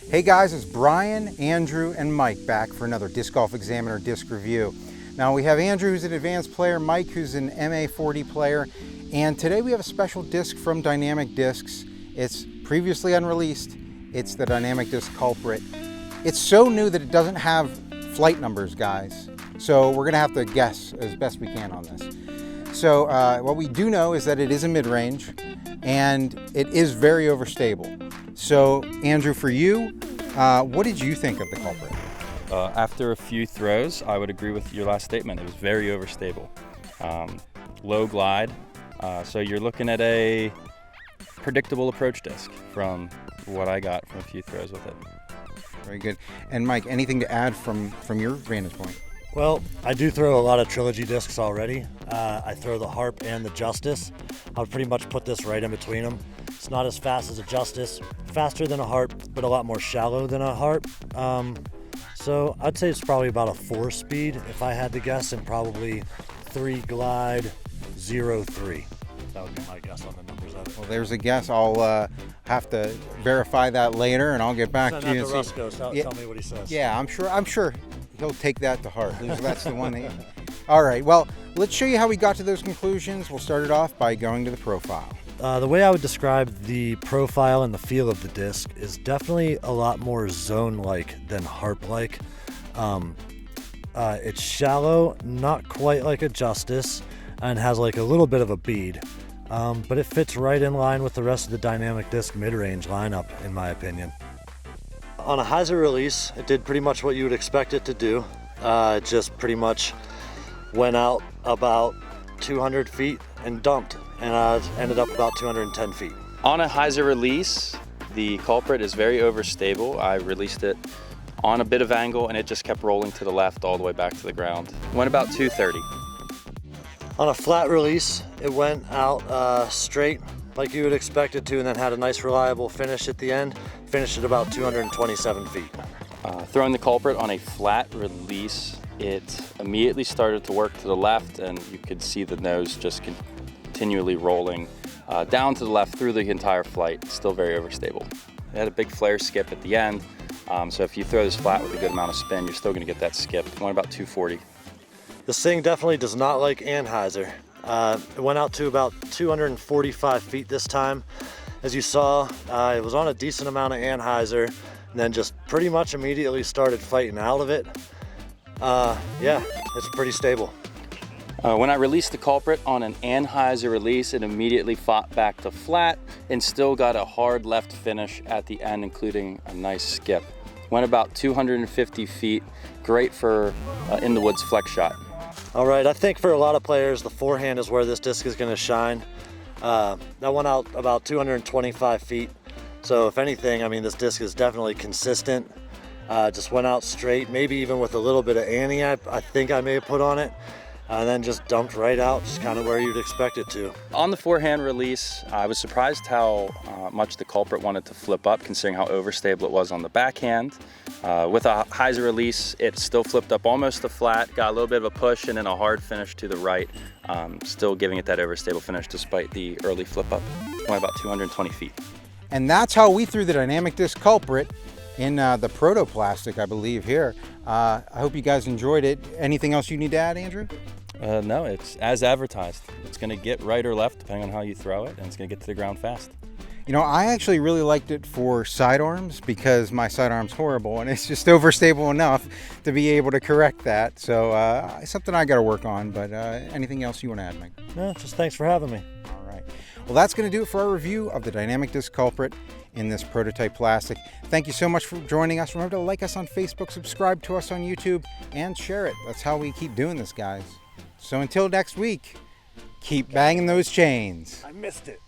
Hey guys, it's Brian, Andrew, and Mike back for another Disc Golf Examiner disc review. Now we have Andrew, who's an advanced player, Mike, who's an MA40 player, and today we have a special disc from Dynamic Discs. It's previously unreleased. It's the Dynamic Discs Culprit. It's so new that it doesn't have flight numbers, guys. So we're gonna have to guess as best we can on this. So what we do know is that it is a mid-range and it is very overstable. So Andrew, for you, what did you think of the Culprit? After a few throws, I would agree with your last statement. It was very overstable. Low glide, so you're looking at a predictable approach disc from what I got from a few throws with it. Very good. And Mike, anything to add from your vantage point? Well, I do throw a lot of trilogy discs already. I throw the Harp and the Justice. I would pretty much put this right in between them. It's not as fast as a Justice, faster than a Harp, but a lot more shallow than a Harp. So I'd say it's probably about a 4 speed if I had to guess, and probably 3 glide, 0 3. That would be my guess on the numbers of it. Well, there's a guess. I'll have to verify that later, and I'll get back to you. Send that to Rusco, tell me what he says. Yeah, I'm sure he'll take that to heart. That's the one that. All right, well, let's show you how we got to those conclusions. We'll start it off by going to the profile. The way I would describe the profile and the feel of the disc is definitely a lot more zone-like than harp-like. It's shallow, not quite like a Justice, and has like a little bit of a bead, but it fits right in line with the rest of the Dynamic Disc mid-range lineup, in my opinion. On a hyzer release, it did pretty much what you would expect it to do. It just pretty much went out about 200 feet and dumped, and ended up about 210 feet. On a hyzer release, the Culprit is very overstable. I released it on a bit of angle and it just kept rolling to the left all the way back to the ground. Went about 230. On a flat release, it went out straight like you would expect it to, and then had a nice reliable finish at the end. Finished at about 227 feet. Throwing the Culprit on a flat release, it immediately started to work to the left, and you could see the nose just continually rolling down to the left through the entire flight. Still very overstable. It had a big flare skip at the end, so if you throw this flat with a good amount of spin, you're still going to get that skip. It went about 240. This thing definitely does not like anhyzer. It went out to about 245 feet this time. As you saw, it was on a decent amount of anhyzer, and then just pretty much immediately started fighting out of it. Yeah, it's pretty stable. When I released the Culprit on an anhyzer release, it immediately fought back to flat and still got a hard left finish at the end, including a nice skip. Went about 250 feet, great for in the woods flex shot. All right, I think for a lot of players, the forehand is where this disc is going to shine. That went out about 225 feet. So if anything, I mean, this disc is definitely consistent. Just went out straight, maybe even with a little bit of ante I think I may have put on it, and then just dumped right out, just kind of where you'd expect it to. On the forehand release, I was surprised how much the Culprit wanted to flip up, considering how overstable it was on the backhand. With a hyzer release, it still flipped up almost to flat, got a little bit of a push, and then a hard finish to the right, still giving it that overstable finish despite the early flip up. Went about 220 feet. And that's how we threw the Dynamic Disc Culprit in the protoplastic, I believe, here. I hope you guys enjoyed it. Anything else you need to add, Andrew? No, it's as advertised. It's going to get right or left depending on how you throw it, and it's going to get to the ground fast. You know, I actually really liked it for sidearms because my sidearm's horrible and it's just overstable enough to be able to correct that. So something I got to work on, but anything else you want to add, Mike? No, just thanks for having me. All right. Well, that's going to do it for our review of the Dynamic Disc Culprit in this prototype plastic. Thank you so much for joining us. Remember to like us on Facebook, subscribe to us on YouTube, and share it. That's how we keep doing this, guys. So until next week, keep banging those chains. I missed it.